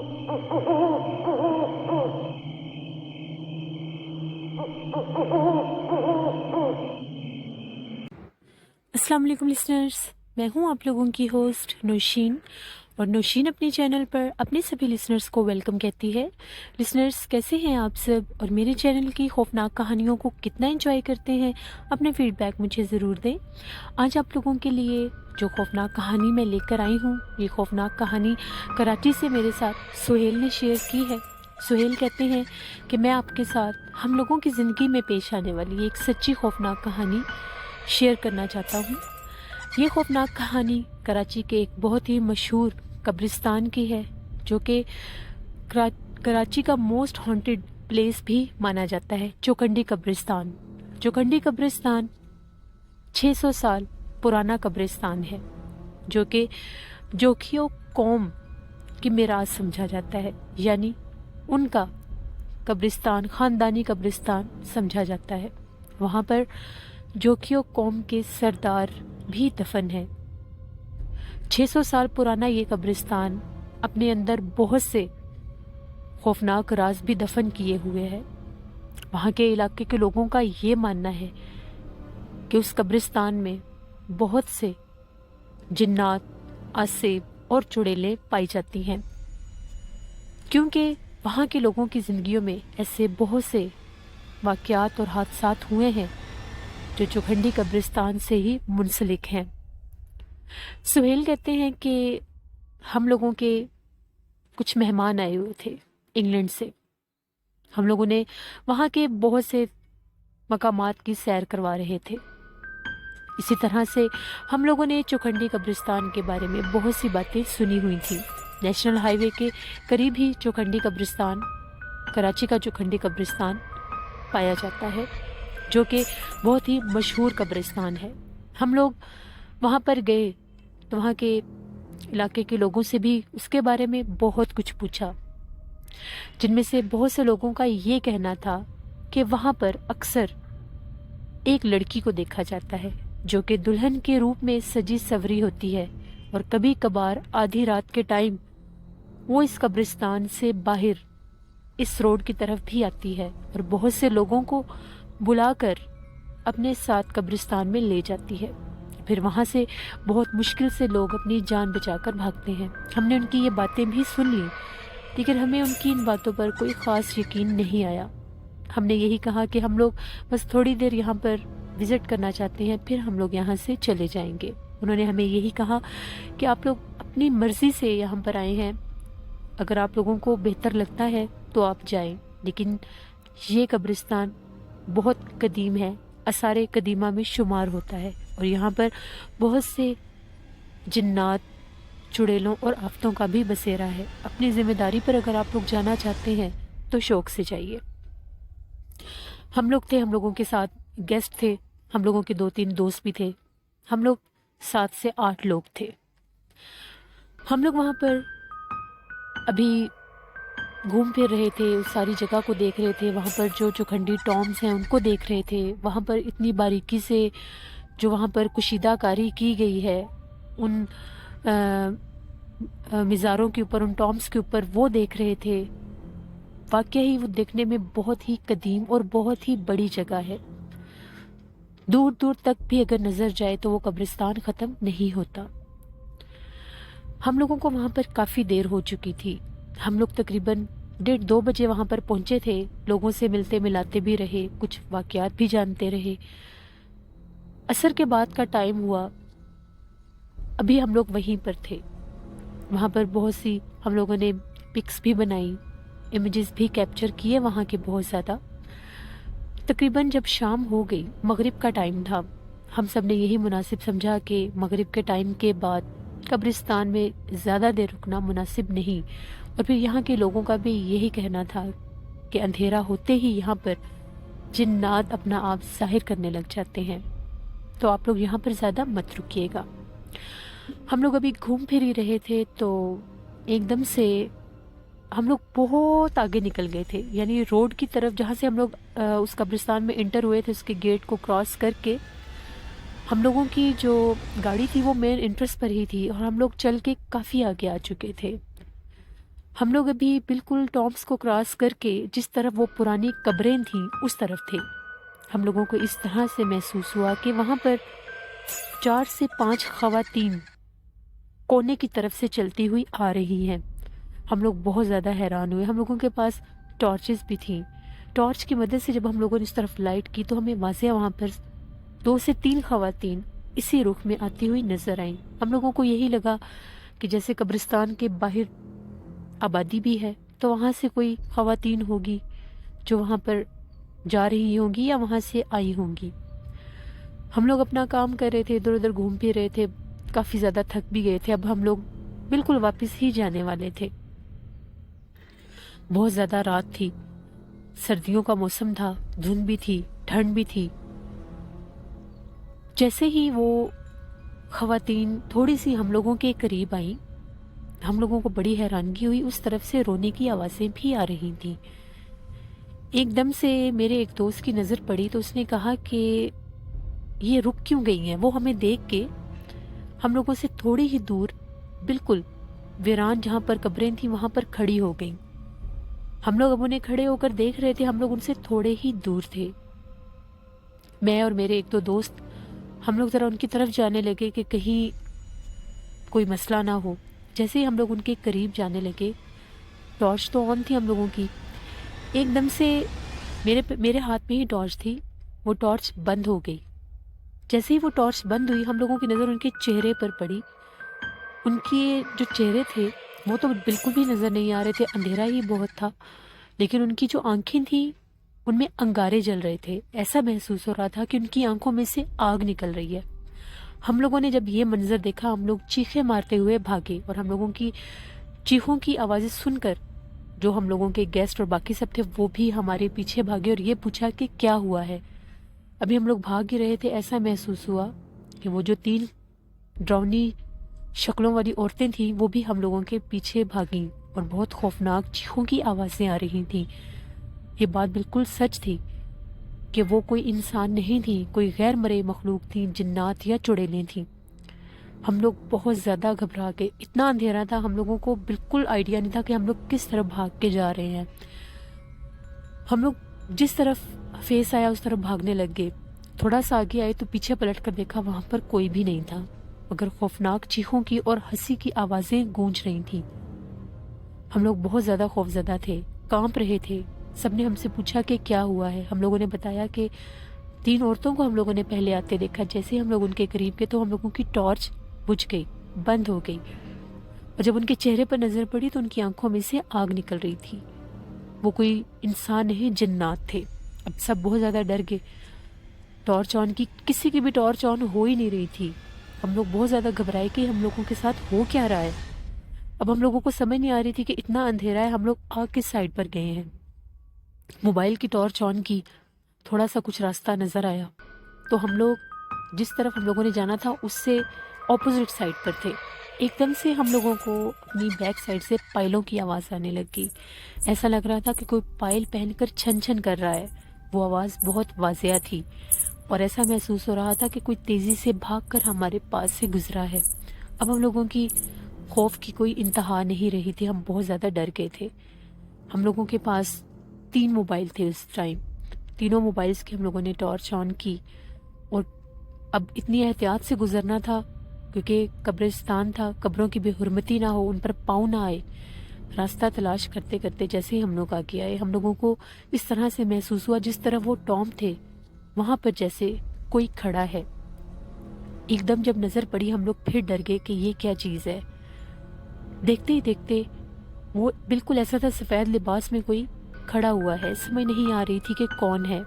अस्सलाम वालेकुम लिसनर्स, मैं हूं आप लोगों की होस्ट नौशीन, और नौशीन अपने चैनल पर अपने सभी लिसनर्स को वेलकम कहती है। लिसनर्स, कैसे हैं आप सब और मेरे चैनल की खौफनाक कहानियों को कितना एंजॉय करते हैं? अपने फीडबैक मुझे ज़रूर दें। आज आप लोगों के लिए जो खौफनाक कहानी मैं लेकर आई हूँ, ये खौफनाक कहानी कराची से मेरे साथ सुहेल ने शेयर की है। सुहेल कहते हैं कि मैं आपके साथ हम लोगों की ज़िंदगी में पेश आने वाली एक सच्ची खौफनाक कहानी शेयर करना चाहता हूँ। ये खौफनाक कहानी कराची के एक बहुत ही मशहूर कब्रिस्तान की है, जो कि कराची का मोस्ट हॉन्टेड प्लेस भी माना जाता है, चौखंडी कब्रिस्तान। चौखंडी कब्रिस्तान 600 साल पुराना कब्रिस्तान है, जो कि जोखियों कौम की मीरास समझा जाता है, यानी उनका कब्रिस्तान, ख़ानदानी कब्रिस्तान समझा जाता है। वहाँ पर जोखियों कौम के सरदार भी दफन है। 600 साल पुराना ये कब्रिस्तान अपने अंदर बहुत से खौफनाक राज भी दफन किए हुए है। वहाँ के इलाके के लोगों का ये मानना है कि उस कब्रिस्तान में बहुत से जिन्नात, आसेब और चुड़ैलें पाई जाती हैं, क्योंकि वहाँ के लोगों की ज़िंदगियों में ऐसे बहुत से वाक़यात और हादसात हुए हैं जो चौखंडी कब्रिस्तान से ही मुंसलिक हैं। सुहेल कहते हैं कि हम लोगों के कुछ मेहमान आए हुए थे इंग्लैंड से। हम लोगों ने वहाँ के बहुत से मकामात की सैर करवा रहे थे। इसी तरह से हम लोगों ने चौखंडी कब्रिस्तान के बारे में बहुत सी बातें सुनी हुई थी। नेशनल हाईवे के करीब ही चौखंडी कब्रिस्तान, कराची का चौखंडी कब्रिस्तान पाया जाता है, जो कि बहुत ही मशहूर कब्रिस्तान है। हम लोग वहाँ पर गए तो वहाँ के इलाके के लोगों से भी उसके बारे में बहुत कुछ पूछा, जिनमें से बहुत से लोगों का ये कहना था कि वहाँ पर अक्सर एक लड़की को देखा जाता है जो कि दुल्हन के रूप में सजी सवरी होती है, और कभी कभार आधी रात के टाइम वो इस कब्रिस्तान से बाहर इस रोड की तरफ भी आती है और बहुत से लोगों को बुलाकर अपने साथ कब्रिस्तान में ले जाती है। फिर वहाँ से बहुत मुश्किल से लोग अपनी जान बचाकर भागते हैं। हमने उनकी ये बातें भी सुन ली, लेकिन हमें उनकी इन बातों पर कोई ख़ास यकीन नहीं आया। हमने यही कहा कि हम लोग बस थोड़ी देर यहाँ पर विज़िट करना चाहते हैं, फिर हम लोग यहाँ से चले जाएंगे। उन्होंने हमें यही कहा कि आप लोग अपनी मर्ज़ी से यहाँ पर आए हैं, अगर आप लोगों को बेहतर लगता है तो आप जाएं, लेकिन ये कब्रिस्तान बहुत कदीम है, आसारे कदीमा में शुमार होता है, और यहाँ पर बहुत से जिन्नात, चुड़ैलों और आफतों का भी बसेरा है। अपनी ज़िम्मेदारी पर अगर आप लोग जाना चाहते हैं तो शौक़ से जाइए। हम लोग थे, हम लोगों के साथ गेस्ट थे, हम लोगों के 2-3 दोस्त भी थे। हम लोग 7 से 8 लोग थे। हम लोग वहाँ पर अभी घूम फिर रहे थे, उस सारी जगह को देख रहे थे। वहाँ पर जो चौखंडी टॉम्स हैं उनको देख रहे थे। वहाँ पर इतनी बारीकी से जो वहाँ पर कुशीदाकारी की गई है उन मिज़ारों के ऊपर, उन टॉम्स के ऊपर, वो देख रहे थे। वाकई वो देखने में बहुत ही कदीम और बहुत ही बड़ी जगह है। दूर दूर तक भी अगर नज़र जाए तो वो कब्रिस्तान ख़त्म नहीं होता। हम लोगों को वहाँ पर काफ़ी देर हो चुकी थी। हम लोग तकरीबन 1:30-2 बजे वहाँ पर पहुँचे थे। लोगों से मिलते मिलाते भी रहे, कुछ वाक़यात भी जानते रहे। असर के बाद का टाइम हुआ, अभी हम लोग वहीं पर थे। वहाँ पर बहुत सी हम लोगों ने पिक्स भी बनाई, इमेजेस भी कैप्चर किए वहाँ के बहुत ज़्यादा। तकरीबन जब शाम हो गई, मगरिब का टाइम था, हम सब ने यही मुनासिब समझा कि मगरिब के टाइम के बाद कब्रिस्तान में ज़्यादा देर रुकना मुनासिब नहीं, और फिर यहाँ के लोगों का भी यही कहना था कि अंधेरा होते ही यहाँ पर जिन्नात अपना आप ज़ाहिर करने लग जाते हैं, तो आप लोग यहाँ पर ज़्यादा मत रुकिएगा। हम लोग अभी घूम फिर ही रहे थे तो एकदम से हम लोग बहुत आगे निकल गए थे, यानी रोड की तरफ, जहाँ से हम लोग उस कब्रिस्तान में इंटर हुए थे, उसके गेट को क्रॉस करके हम लोगों की जो गाड़ी थी वो मेन इंट्रेंस पर ही थी, और हम लोग चल के काफ़ी आगे आ चुके थे। हम लोग अभी बिल्कुल टॉम्स को क्रॉस करके जिस तरफ वो पुरानी कब्रें थीं उस तरफ थे। हम लोगों को इस तरह से महसूस हुआ कि वहाँ पर 4 से 5 ख़वातीन कोने की तरफ से चलती हुई आ रही हैं। हम लोग बहुत ज़्यादा हैरान हुए। हम लोगों के पास टॉर्चेस भी थीं। टॉर्च की मदद से जब हम लोगों ने इस तरफ लाइट की तो हमें वाज़ेह वहाँ पर 2 से 3 ख़वातीन इसी रुख में आती हुई नज़र आईं। हम लोगों को यही लगा कि जैसे कब्रिस्तान के बाहर आबादी भी है तो वहाँ से कोई ख़वातीन होगी जो वहाँ पर जा रही होंगी या वहाँ से आई होंगी। हम लोग अपना काम कर रहे थे, इधर उधर घूम फिर रहे थे, काफ़ी ज़्यादा थक भी गए थे। अब हम लोग बिल्कुल वापस ही जाने वाले थे। बहुत ज़्यादा रात थी, सर्दियों का मौसम था, धुंध भी थी, ठंड भी थी। जैसे ही वो ख़वातीन थोड़ी सी हम लोगों के करीब आई, हम लोगों को बड़ी हैरानगी हुई। उस तरफ से रोने की आवाज़ें भी आ रही थीं। एकदम से मेरे एक दोस्त की नज़र पड़ी तो उसने कहा कि ये रुक क्यों गई हैं। वो हमें देख के हम लोगों से थोड़ी ही दूर बिल्कुल वीरान जहाँ पर कब्रें थी वहाँ पर खड़ी हो गई। हम लोग अब उन्हें खड़े होकर देख रहे थे। हम लोग उनसे थोड़े ही दूर थे। मैं और मेरे एक दो दोस्त हम लोग ज़रा उनकी तरफ जाने लगे कि कहीं कोई मसला ना हो। जैसे ही हम लोग उनके करीब जाने लगे, टॉर्च तो ऑन थी हम लोगों की, एकदम से मेरे हाथ में ही टॉर्च थी, वो टॉर्च बंद हो गई। जैसे ही वो टॉर्च बंद हुई हम लोगों की नज़र उनके चेहरे पर पड़ी। उनके जो चेहरे थे वो तो बिल्कुल भी नज़र नहीं आ रहे थे, अंधेरा ही बहुत था, लेकिन उनकी जो आंखें थी उनमें अंगारे जल रहे थे। ऐसा महसूस हो रहा था कि उनकी आंखों में से आग निकल रही है। हम लोगों ने जब ये मंजर देखा हम लोग चीखें मारते हुए भागे और हम लोगों की चीखों की आवाज़ें सुनकर जो हम लोगों के गेस्ट और बाकी सब थे वो भी हमारे पीछे भागे और ये पूछा कि क्या हुआ है। अभी हम लोग भाग ही रहे थे, ऐसा महसूस हुआ कि वो जो 3 डरावनी शक्लों वाली औरतें थीं वो भी हम लोगों के पीछे भागीं और बहुत खौफनाक चीखों की आवाज़ें आ रही थीं। ये बात बिल्कुल सच थी कि वो कोई इंसान नहीं थी, कोई गैर मरे मखलूक थी, जिन्नात या चुड़ैलें थीं। हम लोग बहुत ज़्यादा घबरा गए। इतना अंधेरा था, हम लोगों को बिल्कुल आइडिया नहीं था कि हम लोग किस तरफ भाग के जा रहे हैं। हम लोग जिस तरफ फेस आया उस तरफ भागने लग गए। थोड़ा सा आगे आए तो पीछे पलट कर देखा, वहाँ पर कोई भी नहीं था, मगर खौफनाक चीखों की और हंसी की आवाज़ें गूंज रही थीं। हम लोग बहुत ज़्यादा खौफजदा थे, कांप रहे थे। सबने हमसे पूछा कि क्या हुआ है। हम लोगों ने बताया कि 3 औरतों को हम लोगों ने पहले आते देखा। जैसे ही हम लोग उनके करीब गए तो हम लोगों की टॉर्च बुझ गई, बंद हो गई, और जब उनके चेहरे पर नज़र पड़ी तो उनकी आंखों में से आग निकल रही थी। वो कोई इंसान नहीं, जिन्नात थे। अब सब बहुत ज़्यादा डर गए। टॉर्च ऑन की, किसी की भी टॉर्च ऑन हो ही नहीं रही थी। हम लोग बहुत ज़्यादा घबराए कि हम लोगों के साथ हो क्या रहा है। अब हम लोगों को समझ नहीं आ रही थी कि इतना अंधेरा है, हम लोग आग किस साइड पर गए हैं। मोबाइल की टॉर्च ऑन की, थोड़ा सा कुछ रास्ता नज़र आया तो हम लोग जिस तरफ हम लोगों ने जाना था उससे ऑपोजिट साइड पर थे। एकदम से हम लोगों को अपनी बैक साइड से पायलों की आवाज़ आने लगी। ऐसा लग रहा था कि कोई पायल पहनकर छन छन कर रहा है। वो आवाज़ बहुत वाज़िया थी और ऐसा महसूस हो रहा था कि कोई तेज़ी से भागकर हमारे पास से गुजरा है। अब हम लोगों की खौफ की कोई इंतहा नहीं रही थी, हम बहुत ज़्यादा डर गए थे। हम लोगों के पास 3 मोबाइल थे उस टाइम। तीनों मोबाइल्स की हम लोगों ने टॉर्च ऑन की और अब इतनी एहतियात से गुजरना था क्योंकि कब्रिस्तान था, कब्रों की बेहुरमती ना हो, उन पर पाँव ना आए। रास्ता तलाश करते करते जैसे ही हम लोग आगे आए हम लोगों को इस तरह से महसूस हुआ जिस तरह वो टॉम थे वहाँ पर जैसे कोई खड़ा है। एकदम जब नज़र पड़ी हम लोग फिर डर गए कि ये क्या चीज़ है। देखते ही देखते वो बिल्कुल ऐसा था, सफ़ेद लिबास में कोई खड़ा हुआ है। समझ नहीं आ रही थी कि कौन है।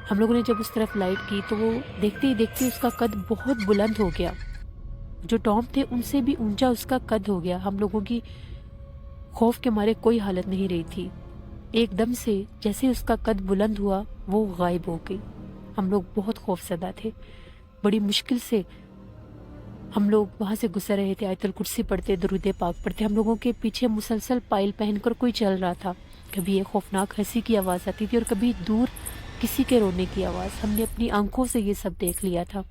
हम लोगों ने जब उस तरफ लाइट की तो वो देखते ही देखते उसका कद बहुत बुलंद हो गया। जो टॉम थे उनसे भी ऊंचा उसका कद हो गया। हम लोगों की खौफ के मारे कोई हालत नहीं रही थी। एकदम से जैसे उसका कद बुलंद हुआ वो गायब हो गई। हम लोग बहुत खौफजदा थे। बड़ी मुश्किल से हम लोग वहाँ से गुजर रहे थे। आयतुल कुर्सी पढ़ते, दरूद पाक पढ़ते। हम लोगों के पीछे मुसलसल पायल पहनकर कोई चल रहा था। कभी ये खौफनाक हंसी की आवाज़ आती थी और कभी दूर किसी के रोने की आवाज़। हमने अपनी आंखों से ये सब देख लिया था।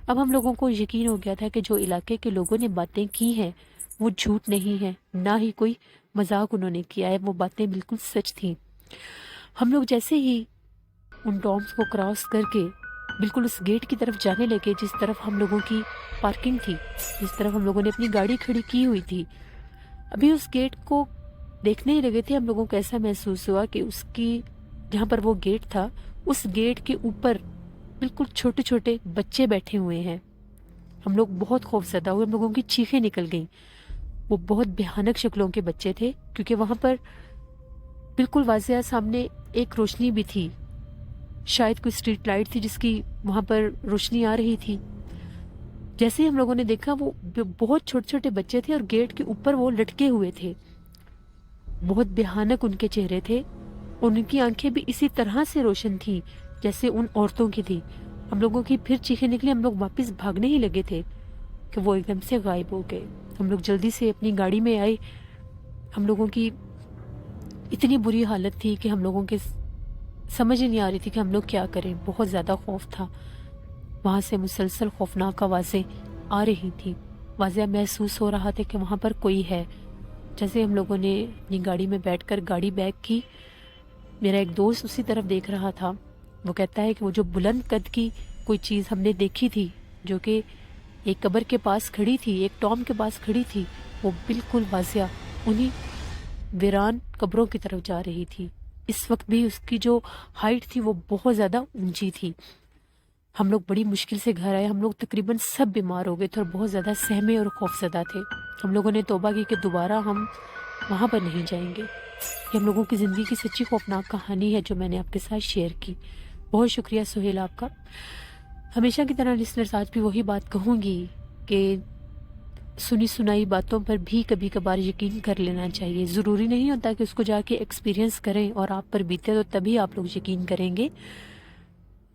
अब हम लोगों को यकीन हो गया था कि जो इलाके के लोगों ने बातें की हैं وہ جھوٹ نہیں ہے، نہ ہی کوئی مذاق انہوں نے کیا ہے، وہ باتیں بالکل سچ تھیں۔ ہم لوگ جیسے ہی ان ڈومس کو کراس کر کے بالکل اس گیٹ کی طرف جانے لگے جس طرف ہم لوگوں کی پارکنگ تھی، جس طرف ہم لوگوں نے اپنی گاڑی کھڑی کی ہوئی تھی، ابھی اس گیٹ کو دیکھنے ہی لگے تھے، ہم لوگوں کو ایسا محسوس ہوا کہ اس کی جہاں پر وہ گیٹ تھا اس گیٹ کے اوپر بالکل چھوٹے چھوٹے بچے بیٹھے ہوئے ہیں۔ ہم لوگ بہت خوف زدہ ہوئے، ہم لوگوں کی چیخیں نکل گئیں۔ وہ بہت بھیانک شکلوں کے بچے تھے، کیونکہ وہاں پر بالکل واضح سامنے ایک روشنی بھی تھی، شاید کوئی اسٹریٹ لائٹ تھی جس کی وہاں پر روشنی آ رہی تھی۔ جیسے ہی ہم لوگوں نے دیکھا وہ بہت چھوٹے چھوٹے بچے تھے اور گیٹ کے اوپر وہ لٹکے ہوئے تھے، بہت بھیانک ان کے چہرے تھے، ان کی آنکھیں بھی اسی طرح سے روشن تھیں جیسے ان عورتوں کی تھی۔ ہم لوگوں کی پھر چیخیں نکلی، ہم لوگ واپس بھاگنے ہی لگے تھے کہ وہ ایک دم سے غائب ہو گئے۔ ہم لوگ جلدی سے اپنی گاڑی میں آئے، ہم لوگوں کی اتنی بری حالت تھی کہ ہم لوگوں کے سمجھ ہی نہیں آ رہی تھی کہ ہم لوگ کیا کریں، بہت زیادہ خوف تھا۔ وہاں سے مسلسل خوفناک آوازیں آ رہی تھیں، واضح محسوس ہو رہا تھا کہ وہاں پر کوئی ہے۔ جیسے ہم لوگوں نے اپنی گاڑی میں بیٹھ کر گاڑی بیک کی، میرا ایک دوست اسی طرف دیکھ رہا تھا، وہ کہتا ہے کہ وہ جو بلند قد کی کوئی چیز ہم نے دیکھی تھی جو کہ ایک قبر کے پاس کھڑی تھی، ایک ٹام کے پاس کھڑی تھی، وہ بالکل واضح انہی ویران قبروں کی طرف جا رہی تھی۔ اس وقت بھی اس کی جو ہائٹ تھی وہ بہت زیادہ اونچی تھی۔ ہم لوگ بڑی مشکل سے گھر آئے، ہم لوگ تقریباً سب بیمار ہو گئے تھے اور بہت زیادہ سہمے اور خوفزدہ تھے۔ ہم لوگوں نے توبہ کی کہ دوبارہ ہم وہاں پر نہیں جائیں گے۔ یہ ہم لوگوں کی زندگی کی سچی خوفناک کہانی ہے جو میں نے آپ کے ساتھ شیئر کی۔ بہت شکریہ سہیل آپ کا۔ ہمیشہ کی طرح لسنرز آج بھی وہی بات کہوں گی کہ سنی سنائی باتوں پر بھی کبھی کبھار یقین کر لینا چاہیے۔ ضروری نہیں ہوتا کہ اس کو جا کے ایکسپیرینس کریں اور آپ پر بیتے تو تبھی آپ لوگ یقین کریں گے۔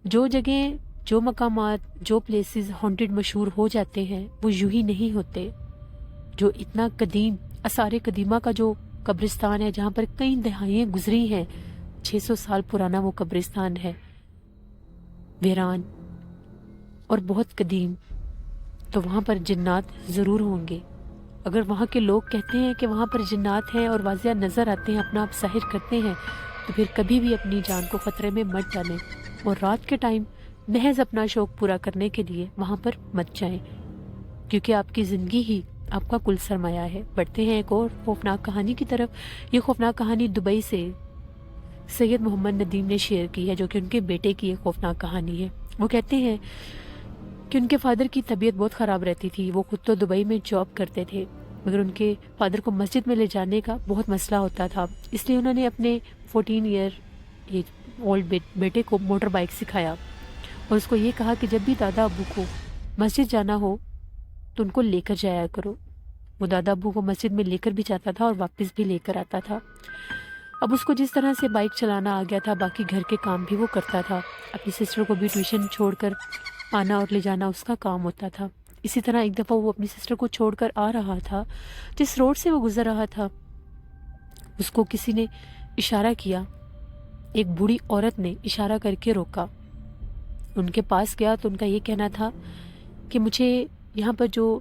جو جگہیں، جو مقامات، جو پلیسز ہانٹڈ مشہور ہو جاتے ہیں وہ یوں ہی نہیں ہوتے۔ جو اتنا قدیم آثار قدیمہ کا جو قبرستان ہے جہاں پر کئی دہائیاں گزری ہیں، 600 سال پرانا وہ قبرستان ہے، ویران اور بہت قدیم، تو وہاں پر جنات ضرور ہوں گے۔ اگر وہاں کے لوگ کہتے ہیں کہ وہاں پر جنات ہیں اور واضح نظر آتے ہیں، اپنا آپ ظاہر کرتے ہیں، تو پھر کبھی بھی اپنی جان کو خطرے میں مت ڈالیں اور رات کے ٹائم محض اپنا شوق پورا کرنے کے لیے وہاں پر مت جائیں، کیونکہ آپ کی زندگی ہی آپ کا کل سرمایہ ہے۔ بڑھتے ہیں ایک اور خوفناک کہانی کی طرف۔ یہ خوفناک کہانی دبئی سے سید محمد ندیم نے شیئر کی ہے، جو کہ ان کے بیٹے کی ایک خوفناک کہانی ہے۔ وہ کہتے ہیں کہ ان کے فادر کی طبیعت بہت خراب رہتی تھی، وہ خود تو دبئی میں جاب کرتے تھے، مگر ان کے فادر کو مسجد میں لے جانے کا بہت مسئلہ ہوتا تھا، اس لیے انہوں نے اپنے 14 ایئر اولڈ بیٹے کو موٹر بائک سکھایا اور اس کو یہ کہا کہ جب بھی دادا ابو کو مسجد جانا ہو تو ان کو لے کر جایا کرو۔ وہ دادا ابو کو مسجد میں لے کر بھی جاتا تھا اور واپس بھی لے کر آتا تھا۔ اب اس کو جس طرح سے بائک چلانا آ گیا تھا، باقی گھر کے کام بھی وہ کرتا تھا، اپنی سسٹر کو بھی ٹیوشن چھوڑ کر آنا اور لے جانا اس کا کام ہوتا تھا۔ اسی طرح ایک دفعہ وہ اپنی سسٹر کو چھوڑ کر آ رہا تھا، جس روڈ سے وہ گزر رہا تھا اس کو کسی نے اشارہ کیا، ایک بوڑھی عورت نے اشارہ کر کے روکا۔ ان کے پاس گیا تو ان کا یہ کہنا تھا کہ مجھے یہاں پر جو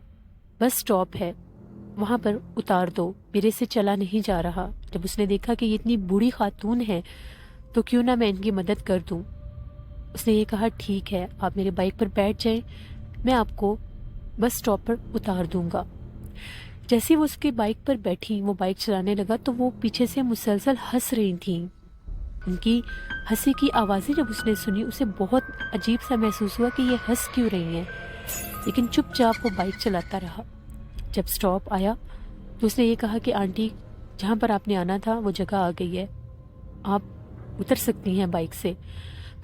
بس سٹاپ ہے وہاں پر اتار دو، میرے سے چلا نہیں جا رہا۔ جب اس نے دیکھا کہ یہ اتنی بوڑھی خاتون ہے تو کیوں نہ میں ان کی مدد کر دوں، اس نے یہ کہا ٹھیک ہے آپ میرے بائک پر بیٹھ جائیں، میں آپ کو بس سٹاپ پر اتار دوں گا۔ جیسے وہ اس کے بائک پر بیٹھی، وہ بائک چلانے لگا تو وہ پیچھے سے مسلسل ہنس رہی تھیں۔ ان کی ہنسی کی آوازیں جب اس نے سنی، اسے بہت عجیب سا محسوس ہوا کہ یہ ہنس کیوں رہی ہیں، لیکن چپ چاپ وہ بائک چلاتا رہا۔ جب سٹاپ آیا تو اس نے یہ کہا کہ آنٹی جہاں پر آپ نے آنا تھا وہ جگہ آ گئی ہے، آپ اتر سکتی ہیں بائک سے۔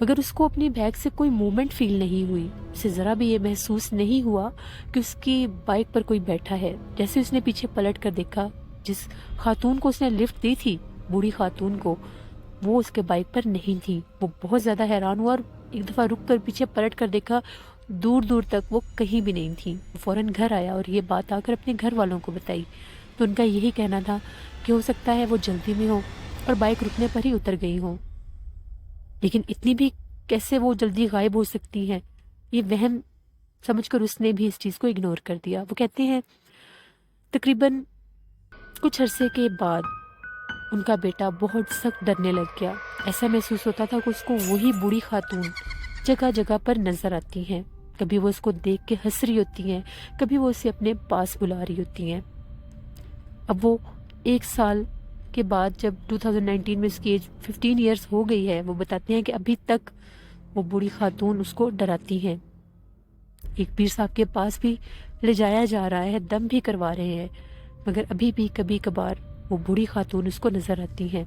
مگر اس کو اپنی بیگ سے کوئی موومنٹ فیل نہیں ہوئی، اسے ذرا بھی یہ محسوس نہیں ہوا کہ اس کی بائک پر کوئی بیٹھا ہے۔ جیسے اس نے پیچھے پلٹ کر دیکھا، جس خاتون کو اس نے لفٹ دی تھی، بوڑھی خاتون کو، وہ اس کے بائک پر نہیں تھی۔ وہ بہت زیادہ حیران ہوا اور ایک دفعہ رک کر پیچھے پلٹ کر دیکھا، دور دور تک وہ کہیں بھی نہیں تھی۔ وہ فوراً گھر آیا اور یہ بات آ کر اپنے گھر والوں کو بتائی، تو ان کا یہی کہنا تھا کہ ہو سکتا ہے وہ جلدی میں ہو اور بائک رکنے پر ہی اتر گئی ہوں، لیکن اتنی بھی کیسے وہ جلدی غائب ہو سکتی ہیں، یہ وہم سمجھ کر اس نے بھی اس چیز کو اگنور کر دیا۔ وہ کہتے ہیں तकरीबन कुछ अरसे के बाद उनका बेटा बहुत सख्त डरने लग गया। ऐसा महसूस होता था कि उसको वही बूढ़ी खातून जगह जगह पर नजर आती हैं। कभी वो उसको देख के हंस रही होती हैं, कभी वो उसे अपने पास बुला रही होती हैं। अब वो 1 साल के बाद जब 2019 में उसकी एज 15 ईयर्स हो गई है, वो बताते हैं कि अभी तक वो बूढ़ी खातून उसको डराती हैं। एक पीर साहब के पास भी ले जाया जा रहा है, दम भी करवा रहे हैं, मगर अभी भी कभी कभार वो बूढ़ी खातून उसको नज़र आती हैं।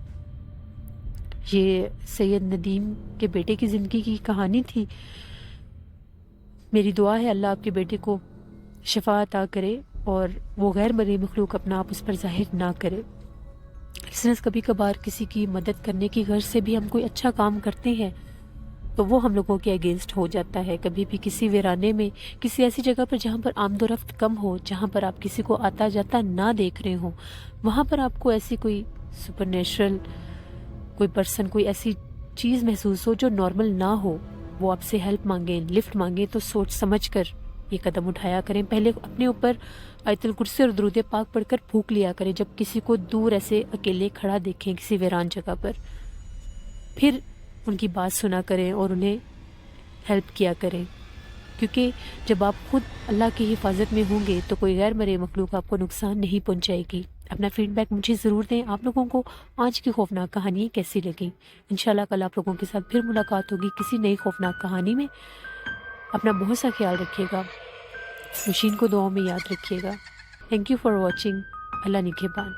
ये सैयद नदीम के बेटे की ज़िंदगी की कहानी थी। मेरी दुआ है अल्लाह आपके बेटे को शिफा अता करे और वो गैर मरी मखलूक अपना आप उस पर ज़ाहिर ना करे। लिसनर्स, कभी कभार किसी की मदद करने की गर्ज से भी हम कोई अच्छा काम करते हैं तो वो हम लोगों के अगेंस्ट हो जाता है। कभी भी किसी वीराने में, किसी ऐसी जगह पर जहाँ पर आमदोरफ्त कम हो, जहाँ पर आप किसी को आता जाता ना देख रहे हो, वहाँ पर आपको ऐसी कोई सुपरनेचुरल कोई पर्सन, कोई ऐसी चीज़ महसूस हो जो नॉर्मल ना हो, वो आपसे हेल्प मांगे, लिफ्ट मांगे, तो सोच समझ कर ये कदम उठाया करें। पहले अपने ऊपर आयतुल कुर्सी और दुरूद पाक पढ़कर फूंक लिया करें जब किसी को दूर ऐसे अकेले खड़ा देखें किसी वीरान जगह पर। फिर उनकी बात सुना करें और उन्हें हेल्प किया करें, क्योंकि जब आप खुद अल्लाह की हिफाजत में होंगे तो कोई गैर मरे मखलूक आपको नुकसान नहीं पहुंचाएगी। अपना फीडबैक मुझे ज़रूर दें। आप लोगों को आज की खौफनाक कहानी कैसी लगी? इंशाल्लाह कल आप लोगों के साथ फिर मुलाकात होगी किसी नई खौफनाक कहानी में। अपना बहुत सा ख्याल रखिएगा, मशीन को दुआओं में याद रखिएगा। Thank you for watching. अल्लाह निगहबान।